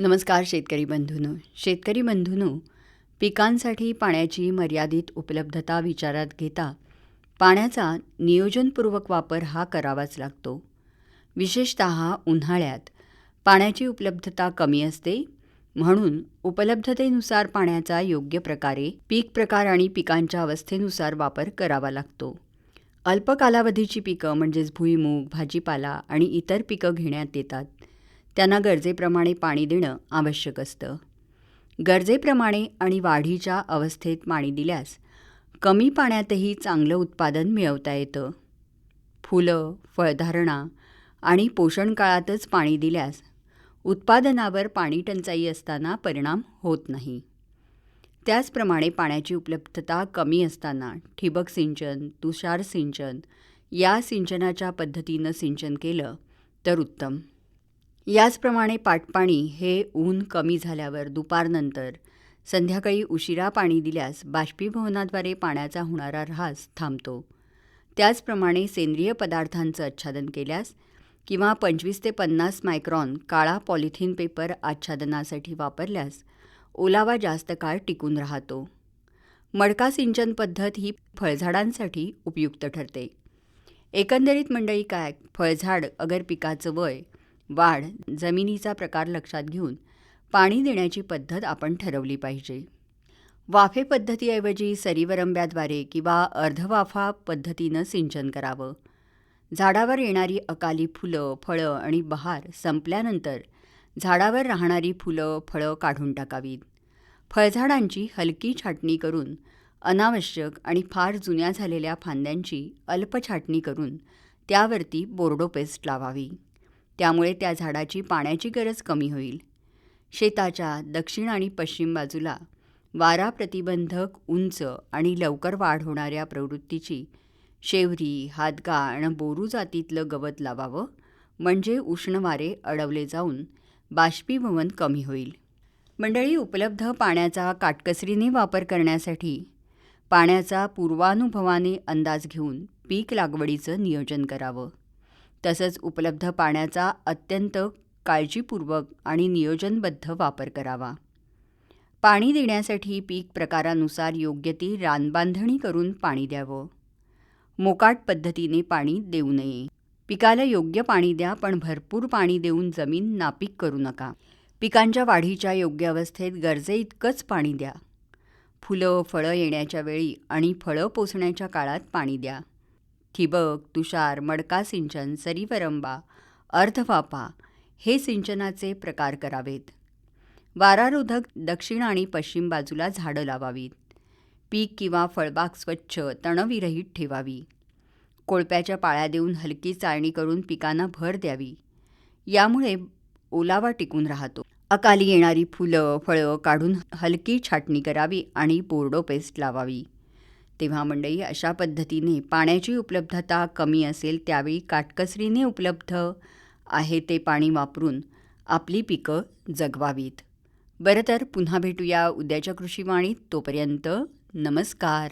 नमस्कार शेतकरी बंधूंनो, पिकांसाठी पाण्याची मर्यादित उपलब्धता विचारात घेता पाण्याचा नियोजनपूर्वक वापर हा करावाच लागतो. विशेषतः उन्हाळ्यात पाण्याची उपलब्धता कमी असते, म्हणून उपलब्धतेनुसार पाण्याचा योग्य प्रकारे पीक प्रकार आणि पिकांच्या अवस्थेनुसार वापर करावा लागतो. अल्प कालावधीची पिकं म्हणजेच भुईमूग, भाजीपाला आणि इतर पिकं घेण्यात येतात. त्यांना गरजेप्रमाणे पाणी देणं आवश्यक असतं. गरजेप्रमाणे आणि वाढीच्या अवस्थेत पाणी दिल्यास कमी पाण्यातही चांगलं उत्पादन मिळवता येतं. फुलं, फळधारणा आणि पोषण काळातच पाणी दिल्यास उत्पादनावर पाणी टंचाई असताना परिणाम होत नाही. त्याचप्रमाणे पाण्याची उपलब्धता कमी असताना ठिबक सिंचन, तुषार सिंचन या सिंचनाच्या पद्धतीनं सिंचन केलं तर उत्तम. याचप्रमाणे पाटपाणी हे ऊन कमी झाल्यावर दुपारनंतर संध्याकाळी उशिरा पाणी दिल्यास बाष्पीभवनाद्वारे पाण्याचा होणारा ऱ्हास थांबतो. त्याचप्रमाणे सेंद्रिय पदार्थांचं आच्छादन केल्यास किंवा 25 ते 50 मायक्रॉन काळा पॉलिथिन पेपर आच्छादनासाठी वापरल्यास ओलावा जास्त काळ टिकून राहतो. मडका सिंचन पद्धत ही फळझाडांसाठी उपयुक्त ठरते. एकंदरीत मंडळी काय, फळझाड अगर पिकाचं वय, वाढ, जमिनीचा प्रकार लक्षात घेऊन पाणी देण्याची पद्धत आपण ठरवली पाहिजे. वाफे पद्धतीऐवजी सरीवरंब्याद्वारे किंवा अर्धवाफा पद्धतीनं सिंचन करावं. झाडावर येणारी अकाली फुलं, फळं आणि बहार संपल्यानंतर झाडावर राहणारी फुलं, फळं काढून टाकावीत. फळझाडांची हलकी छाटणी करून अनावश्यक आणि फार जुन्या झालेल्या फांद्यांची अल्प छाटणी करून त्यावरती बोर्डो पेस्ट लावावी. त्यामुळे त्या झाडाची पाण्याची गरज कमी होईल. शेताच्या दक्षिण आणि पश्चिम बाजूला वारा प्रतिबंधक, उंच आणि लवकर वाढ होणाऱ्या प्रवृत्तीची शेवरी, हादगाळ आणि बोरू जातीतलं गवत लावावं, म्हणजे उष्ण वारे अडवले जाऊन बाष्पीभवन कमी होईल. मंडळी, उपलब्ध पाण्याचा काटकसरीने वापर करण्यासाठी पाण्याचा पूर्वानुभवाने अंदाज घेऊन पीक लागवडीचं नियोजन करावं. तसंच उपलब्ध पाण्याचा अत्यंत काळजीपूर्वक आणि नियोजनबद्ध वापर करावा. पाणी देण्यासाठी पीक प्रकारानुसार योग्य ती रानबांधणी करून पाणी द्यावं. मोकाट पद्धतीने पाणी देऊ नये. पिकाला योग्य पाणी द्या, पण भरपूर पाणी देऊन जमीन नापीक करू नका. पिकांच्या वाढीच्या योग्य अवस्थेत गरजे इतकंच पाणी द्या. फुलं, फळं येण्याच्या वेळी आणि फळं पोसण्याच्या काळात पाणी द्या. ठिबक, तुषार, मडका सिंचन, सरीवरंबा, अर्धवाफा हे सिंचनाचे प्रकार करावेत. वारारोधक दक्षिण आणि पश्चिम बाजूला झाडं लावावीत. पीक किंवा फळबाग स्वच्छ, तणविरहित ठेवावी. कोळप्याच्या पाळ्या देऊन हलकी चाळणी करून पिकांना भर द्यावी. यामुळे ओलावा टिकून राहतो. अकाली येणारी फुलं, फळं काढून हलकी छाटणी करावी आणि बोर्डो पेस्ट लावावी. तेव्हा मंडळी, अशा पद्धतीने पाण्याची उपलब्धता कमी असेल त्यावेळी काटकसरीने उपलब्ध आहे ते पाणी वापरून आपली पिकं जगवावीत. बरं, तर पुन्हा भेटूया उद्याच्या कृषीवाणीत. तोपर्यंत नमस्कार.